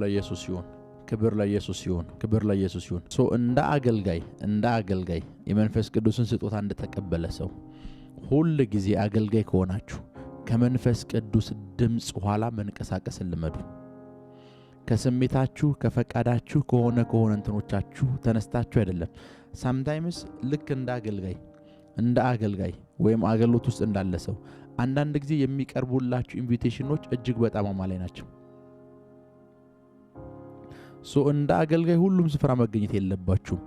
ለኢየሱስ ይሁን ክብር ለኢየሱስ ይሁን ክብር ለኢየሱስ ይሁን እንደ አገልጋይ የመንፈስ ቅዱስን ስጦታ እንደተቀበለ ሰው ሁሉ ጊዜ አገልጋይ ከሆናችሁ ከመንፈስ ቅዱስ ድምጽ ኋላ መንቀሳቀስ ልመዱ ከስሜታችሁ ከፈቃዳችሁ ከሆነ እንትኖቻችሁ ተነስታችሁ አይደለም sometimes ልክ እንደ አገልጋይ ወይም አገልግሎት ውስጥ እንዳለ ሰው አንዳንድ ጊዜ የሚቀርቡላችሁ ኢንቪቴሽኖች እጅግ በጣም አማላይ ናቸው እንደ አገልጋይ ሁሉም ስፍራ መገኘት የለባችሁም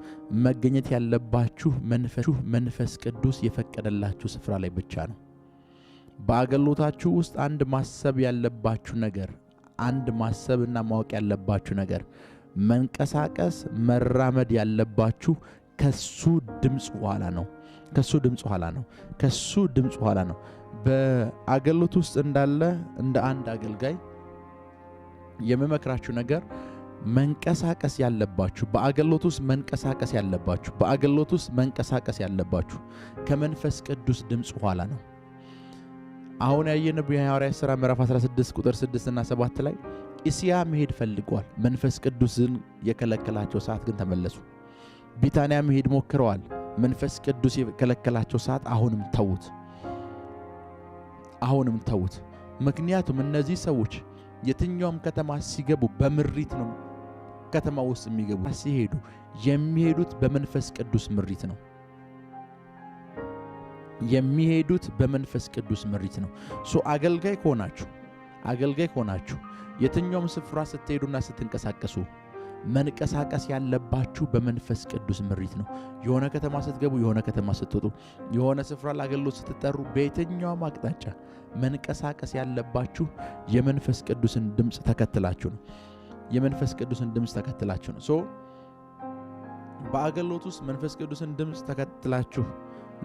መገኘት ያለባችሁ መንፈስ ቅዱስ የፈቀደላችሁ ስፍራ ላይ ብቻ ነው በአገልግሎታችሁ ውስጥ አንድ ማሰብ ያለባችሁ ነገር አንድ ማሰብና ማወቅ ያለባችሁ ነገር መንቀሳቀስ መራመድ ያለባችሁ ከሱ ድምጽ ኋላ ነው በአገልግሎት ውስጥ እንደ አንድ አገልጋይ የመመክራችሁ ነገር መንቀሳቀስ ያለባችሁ በአገልግሎት ውስጥ መንቀሳቀስ ያለባችሁ ከመንፈስ ቅዱስ ድምጽ ኋላ ነው አሁን ያየነው የሐዋርያት ሥራ ምዕራፍ 16 ቁጥር 6 እና 7 ላይ እስያ መሄድ ፈልጓል መንፈስ ቅዱስን የከለከላቸው ሰዓት ግን ተመለሱ ቢታንያ መሄድ ሞክረዋል መንፈስ ቅዱስ የከለከላቸው ሰዓት አሁንም ተውት ምክንያቱም እነዚህ ሰዎች የትኛውም ከተማ ሲገቡ በምሪት ነው ከተማ ውስጥ የሚገቡ ሲሄዱ የሚሄዱት በመንፈስ ቅዱስ ምሪት ነው አገልጋይ ከሆናችሁ የትኛውም ስፍራ ስትሄዱና ስትንቀሳቀሱ መንቀሳቀስ ያለባችሁ በመንፈስ ቅዱስ ምሪት ነው የሆነ ከተማ ስትገቡ የሆነ ከተማ ስትወጡ የሆነ ስፍራ ለአገልግሎት ስትጠሩ በየትኛውም አቅጣጫ መንቀሳቀስ ያለባችሁ የመንፈስ ቅዱስን ድምጽ ተከትላችሁ ነው በአገልግሎት ውስጥ መንፈስ ቅዱስን ድምጽ ተከትላችሁ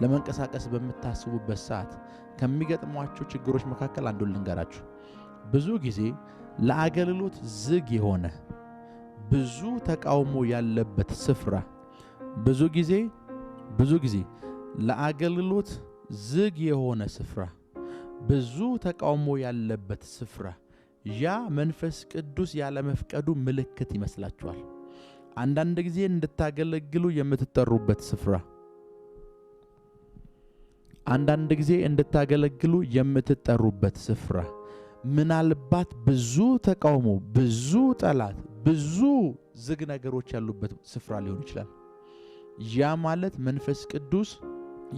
ለመንቀሳቀስ በመታሰቡበት ሰዓት ከሚገጥሟችሁ ችግሮች መካከል አንዱ ልንገራችሁ ብዙ ጊዜ ለአገልግሎት ዝግ የሆነ ብዙ ተቃውሞ ያለበት ስፍራ ብዙ ጊዜ ለአገልግሎት ዝግ የሆነ ስፍራ ብዙ ተቃውሞ ያለበት ስፍራ ያ መንፈስ ቅዱስ ያለ መፍቀዱ ምልክት ይመስላችኋል አንዳንድ ጊዜ እንድታገለግሉ የምትጠሩበት ስፍራ ምናልባት ብዙ ተቃውሞ ብዙ ጠላት ብዙ ዝግ ነገሮች ያሉበት ስፍራ ሊሆን ይችላል ያ ማለት መንፈስ ቅዱስ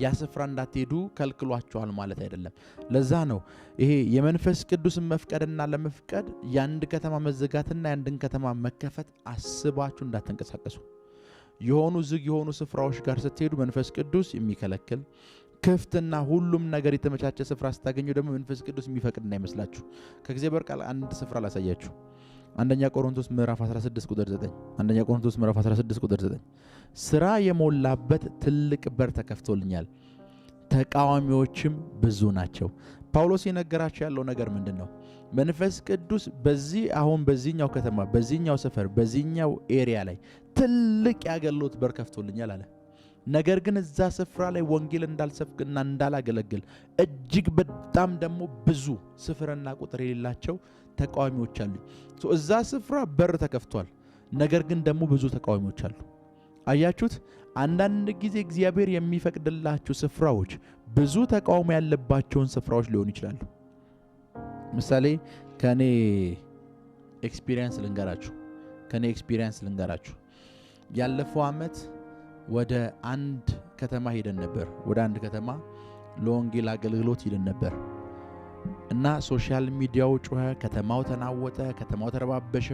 ያ ስፍራ እንዳትሄዱ ከልክሏችኋል ማለት አይደለም ለዛ ነው ይሄ የመንፈስ ቅዱስን መፍቀድና ለመፍቀድ ያንድ ከተማ መዘጋትና ያንድን ከተማ መከፈት አስባችሁ እንዳትንቀሳቀሱ የሆኑ ዝግ የሆኑ ስፍራዎች ጋር ስትሄዱ መንፈስ ቅዱስ የሚከለክል ክፍትና ሁሉም ነገር የተመቻቸ ስፍራ ስታገኙ ደግሞ መንፈስ ቅዱስ የሚፈቅድና ይመስላችሁ ከጊዜ በርቃል አንድ ስፍራ ላሳያችሁ አንደኛ ቆሮንቶስ ምዕራፍ 16 ቁጥር 9 ስራ የሞላበት ትልቅ በር ተከፍቶልኛል ተቃዋሚዎችም ብዙ ናቸው ጳውሎስ የነገራቸው ያለው ነገር ምንድነው መንፈስ ቅዱስ በዚህኛው ከተማ በዚህኛው ሰፈር በዚህኛው ኤሪያ ላይ ትልቅ ያገሎት በር ከፍቶልኛል አለ ነገር ግን እዛ ስፍራ ላይ ወንጌል እንዳልሰብክና እንዳላገለግል እጅግ በጣም ደግሞ ብዙ ስፍርና ቁጥር የሌላቸው ተቃዋሚዎች አሉ እዛ ስፍራ በር ተከፍቷል ነገር ግን ደግሞ ብዙ ተቃዋሚዎች አሉ አያችሁት አንዳንድ ጊዜ እግዚአብሔር የሚፈቅድላችሁ ስፍራዎች ብዙ ተቃውሞ ያለባቸውን ስፍራዎች ሊሆኑ ይችላሉ ምሳሌ ከኔ ኤክስፒሪየንስ ልንገራችሁ ያለፈው አመት ወደ አንድ ከተማ ሄደን ነበር ለወንጌል አገልግሎት ሄደን ነበር እና ሶሻል ሚዲያው ጮኸ ከተማው ተናወጠ ከተማው ተረባበሸ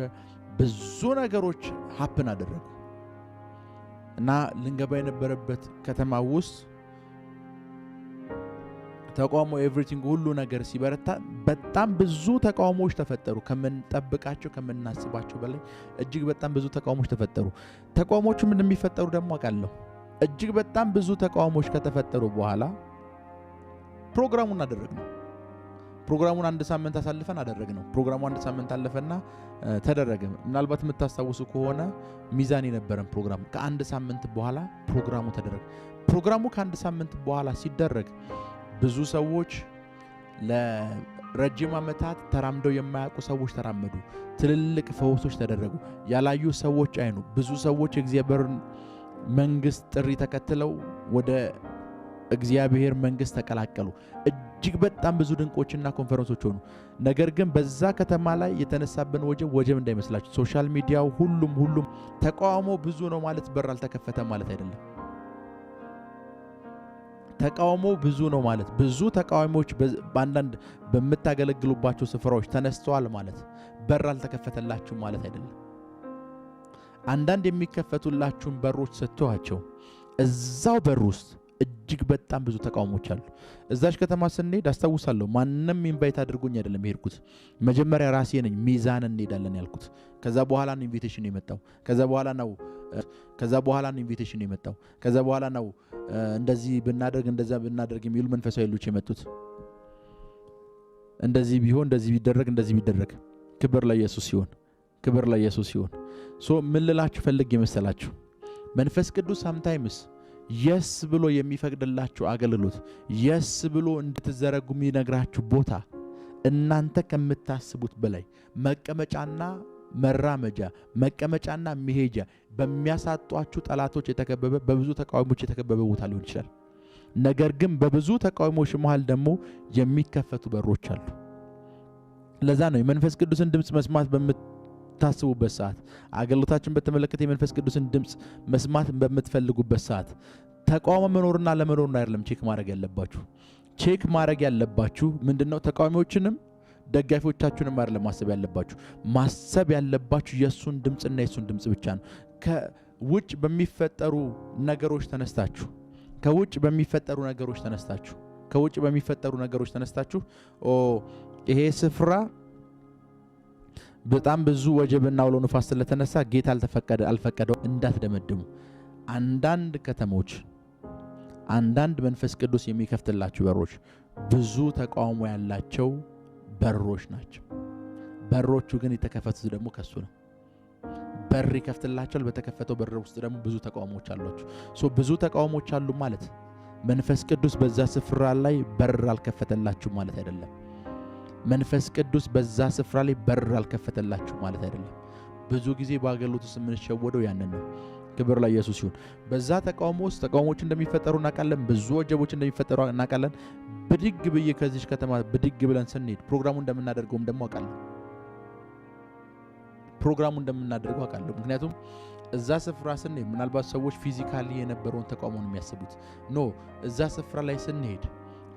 ብዙ ነገሮች ሀፕን አደረጉ እና ልንገባ የነበረበት ከተማ ውስጥ ተቃውሞ ኤቭሪቲንግ ሁሉ ነገር ሲበረታ በጣም ብዙ ተቃውሞዎች ተፈጠሩ ከመንጠብቃቸው ከመናስባቸው በላይ እጅግ በጣም ብዙ ተቃውሞዎች ተፈጠሩ ተቃውሞቹ ምን እንደሚፈጠሩ ደግሞ አውቃለሁ እጅግ በጣም ብዙ ተቃውሞዎች ከተፈጠሩ በኋላ ፕሮግራሙን አደረግነው ፕሮግራሙን አንድ ሳምንት አሳልፈን አደረግነው ፕሮግራሙ አንድ ሳምንት አለፈና ተደረገ ምናልባት የምታስታውሱ ከሆነ ሚዛን የነበረን ፕሮግራም ከአንድ ሳምንት በኋላ ፕሮግራሙ ተደረገ ፕሮግራሙ ከአንድ ሳምንት በኋላ ሲደረግ ብዙ ሰዎች ረጅም ዓመታት ተራምደው የማያውቁ ሰዎች ተራመዱ። ትልልቅ ፈውሶች ተደረጉ። ያላዩ ሰዎች አይኑ። ብዙ ሰዎች የእግዚአብሔርን መንግሥት ጥሪ ተከትለው ወደ እግዚአብሔር መንግሥት ተቀላቀሉ። እጅግ በጣም ብዙ ድንቆችና ኮንፈረንሶች ሆኑ። ነገር ግን በዛ ከተማ ላይ የተነሳብን ወጀብ እንዳይመስላችሁ። ሶሻል ሚዲያው ሁሉም ተቃውሞ ብዙ ነው ማለት በር አልተከፈተም ማለት አይደለም። ተቃውሞ ብዙ ነው ማለት ብዙ ተቃዋሚዎች በአንዳንድ በምታገለግሉባቸው ስፍራዎች ተነስተዋል ማለት በር አልተከፈተላችሁም ማለት አይደለም። አንዳንድ የሚከፈቱላችሁን በሮች ሰጥቷቸው እዛው በር ውስጥ እጅግ በጣም ብዙ ተቃውሞች አሉ። እዛች ከተማ ስንሄድ አስታውሳለሁ፣ ማንንም ኢንቫይት አድርጎኝ አይደለም የሄድኩት። መጀመሪያ ራሴ ነኝ ሚዛን እንሄዳለን ያልኩት። ከዛ በኋላ ነው ኢንቪቴሽን የመጣው። ከዛ በኋላ ነው ኢንቪቴሽን የመጣው። ከዛ በኋላ ነው እንደዚህ ብናደርግ እንደዛ ብናደርግ የሚሉ መንፈሳዊ ኃይሎች የመጡት። እንደዚህ ቢሆን እንደዚህ ቢደረግ ክብር ለኢየሱስ ይሁን፣ ክብር ለኢየሱስ ይሁን። ምን ልላችሁ ፈልጌ መሰላችሁ? መንፈስ ቅዱስ ሳምታይምስ የስ ብሎ የሚፈቅድላችሁ አገልግሎት፣ የስ ብሎ እንድትዘረጉ የሚነግራችሁ ቦታ እናንተ ከምታስቡት በላይ መቀመጫና መራመጃ መቀመጫና መሄጃ በሚያሳጧችሁ ጠላቶች የተከበበ በብዙ ተቃዋሚዎች የተከበበ ቦታ ሊሆን ይችላል። ነገር ግን በብዙ ተቃዋሚዎች መሃል ደግሞ የሚከፈቱ በሮች አሉ። ለዛ ነው የመንፈስ ቅዱስን ድምጽ መስማት በምታስቡበት ሰዓት፣ አገልግሎታችን በተመለከተ የመንፈስ ቅዱስን ድምጽ መስማት በምትፈልጉበት ሰዓት ተቃውሞ መኖርና ለመኖር አይደለም ቼክ ማድረግ ያለባችሁ። ቼክ ማድረግ ያለባችሁ ምንድነው? ተቃዋሚዎችንም ደጋፊዎቻችሁንም አይደለም ማሰብ ያለባችሁ የሱን ድምጽና የሱን ድምጽ ብቻ ነው። ከውጭ በሚፈጠሩ ነገሮች ተነስታችሁ ይሄ ስፍራ በጣም ብዙ ወጀብና አውሎ ንፋስ ስለተነሳ ጌታ አልፈቀደው እንዳትደመድሙ። አንዳንድ ከተሞች አንዳንድ መንፈስ ቅዱስ የሚከፍትላችሁ በሮች ብዙ ተቃውሞ ያላቸው በሮች ናቸው። በሮቹ ግን የተከፈቱት ደግሞ ከሱ ነው። በር ይከፍትላቸዋል። በተከፈተው በር ውስጥ ደግሞ ብዙ ተቃውሞች አሏቸው። ብዙ ተቃውሞች አሉ ማለት መንፈስ ቅዱስ በዛ ስፍራ ላይ በር አልከፈተላችሁ ማለት አይደለም። መንፈስ ቅዱስ በዛ ስፍራ ላይ በር አልከፈተላችሁ ማለት አይደለም። ብዙ ጊዜ በአገልግሎት ውስጥ የምንሸወደው ያንን ነው። ክብር ለኢየሱስ ይሁን። በዛ ተቃውሞ ውስጥ ተቃውሞች እንደሚፈጠሩ እናውቃለን። ብዙ ወጀቦች እንደሚፈጠሩ እናውቃለን። ብድግ ብዬ ከዚህ ከተማ ብድግ ብለን ስንሄድ ፕሮግራሙ እንደምናደርገው አውቃለሁ። ምክንያቱም እዛ ስፍራ ስንሄድ ምናልባት ሰዎች ፊዚካሊ የነበረውን ተቃውሞ ነው የሚያስቡት። እዛ ስፍራ ላይ ስንሄድ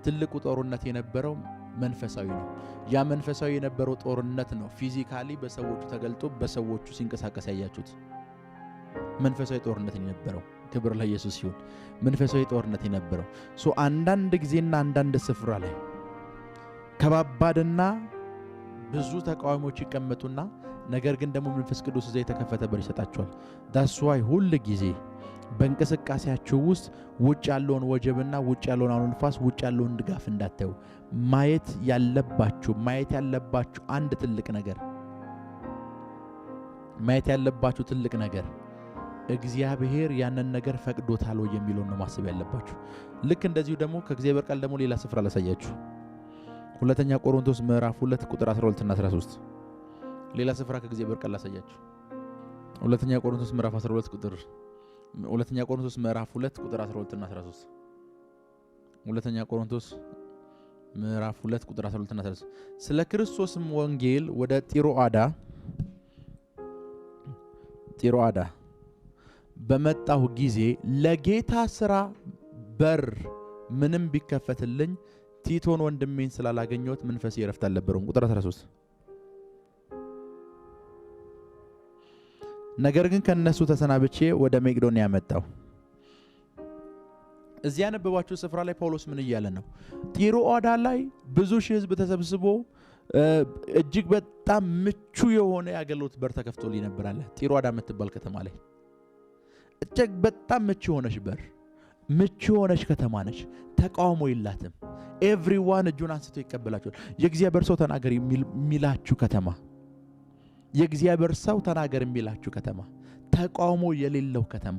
ትልቁ ጦርነት የነበረው መንፈሳዊ ነው። ያ መንፈሳዊ የነበረው ጦርነት ነው ፊዚካሊ በሰዎቹ ተገልጦ በሰዎቹ ሲንቀሳቀስ ያያችሁት። መንፈሳዊ ጦርነት የነበረው ክብር ለኢየሱስ ይሁን። መንፈሳዊ ጦርነት የነበረው አንዳንድ ጊዜና አንዳንድ ስፍራ ላይ ከባባድና ብዙ ተቃዋሚዎች ይቀመጡና ነገር ግን ደግሞ መንፈስ ቅዱስ እዛ የተከፈተ በር ይሰጣቸዋል። ዳስ ዋይ ሁሉ ጊዜ በእንቅስቃሴያችሁ ውስጥ ውጭ ያለውን ወጀብና ውጭ ያለውን አውሎ ንፋስ ውጭ ያለውን ድጋፍ እንዳታዩ። ማየት ያለባችሁ አንድ ትልቅ ነገር እግዚአብሔር ያንን ነገር ፈቅዶታል ወይ የሚለውን ነው ማሰብ ያለባችሁ። ልክ እንደዚሁ ደግሞ ከእግዚአብሔር ቃል ደግሞ ሌላ ስፍራ ላሳያችሁ። ሁለተኛ ቆሮንቶስ ምዕራፍ 2 ቁጥር 12 እና 13 ሌላ ስፍራ ከእግዚአብሔር ቃል ላሳያችሁ። ሁለተኛ ቆሮንቶስ ምዕራፍ 2 ቁጥር 12 እና 13 ሁለተኛ ቆሮንቶስ ምዕራፍ 2 ቁጥር 12 እና 13 ስለ ክርስቶስም ወንጌል ወደ ጢሮአዳ በመጣሁ ጊዜ ለጌታ ሥራ በር ምንም ቢከፈትልኝ ቲቶን ወንድሜን ስላላገኘሁት መንፈሴ እረፍት አልነበረውም። ቁጥር 13 ነገር ግን ከነሱ ተሰናብቼ ወደ መቄዶንያ መጣሁ። እዚያ ያነበባችሁ ስፍራ ላይ ጳውሎስ ምን እያለ ነው? ጢሮአዳ ላይ ብዙ ሺህ ሕዝብ ተሰብስቦ እጅግ በጣም ምቹ የሆነ የአገልግሎት በር ተከፍቶልኝ ነበር አለ። ጢሮአዳ የምትባል ከተማ ላይ እጅግ በጣም ምቹ የሆነች ከተማ ነች። ተቃውሞ የላትም። ኤቭሪዋን እጁን አንስቶ ይቀበላቸዋል። የእግዚአብሔር ሰው ተናገር የሚላችሁ ከተማ፣ ተቃውሞ የሌለው ከተማ፣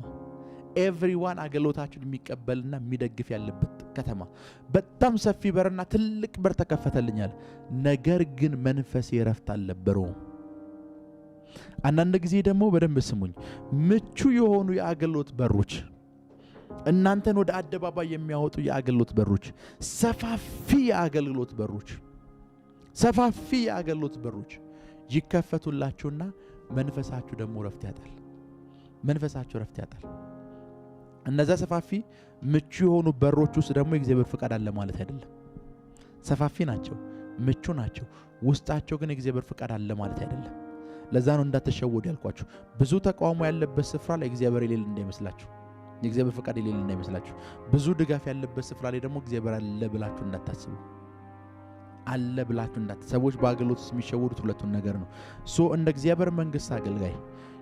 ኤቭሪዋን አገልግሎታችሁን የሚቀበልና የሚደግፍ ያለበት ከተማ በጣም ሰፊ በርና ትልቅ በር ተከፈተልኛል። ነገር ግን መንፈሴ ረፍት አልነበረውም። አንዳንድ ጊዜ ደግሞ በደንብ ስሙኝ፣ ምቹ የሆኑ የአገልግሎት በሮች፣ እናንተን ወደ አደባባይ የሚያወጡ የአገልግሎት በሮች፣ ሰፋፊ የአገልግሎት በሮች ይከፈቱላችሁና መንፈሳችሁ ደግሞ ረፍት ያጣል። እነዛ ሰፋፊ ምቹ የሆኑ በሮች ውስጥ ደግሞ የእግዚአብሔር ፍቃድ አለ ማለት አይደለም። ሰፋፊ ናቸው፣ ምቹ ናቸው፣ ውስጣቸው ግን የእግዚአብሔር ፍቃድ አለ ማለት አይደለም። ለዛ ነው እንዳትሸወዱ ያልኳችሁ። ብዙ ተቃውሞ ያለበት ስፍራ ላይ እግዚአብሔር የሌለ እንዳይመስላችሁ፣ የእግዚአብሔር ፍቃድ የሌለ እንዳይመስላችሁ። ብዙ ድጋፍ ያለበት ስፍራ ላይ ደግሞ እግዚአብሔር አለ ብላችሁ እንዳታስቡ። ሰዎች በአገልግሎት ውስጥ የሚሸወዱት ሁለቱን ነገር ነው። እንደ እግዚአብሔር መንግስት አገልጋይ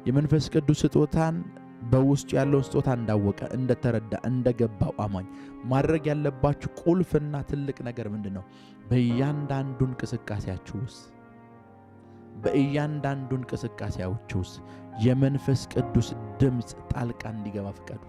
የመንፈስ ቅዱስ ስጦታን በውስጡ ያለውን ስጦታ እንዳወቀ፣ እንደተረዳ፣ እንደገባው አማኝ ማድረግ ያለባችሁ ቁልፍና ትልቅ ነገር ምንድነው? በእያንዳንዱ እንቅስቃሴያችሁ ውስጥ የመንፈስ ቅዱስ ድምጽ ጣልቃ እንዲገባ ፍቀዱ።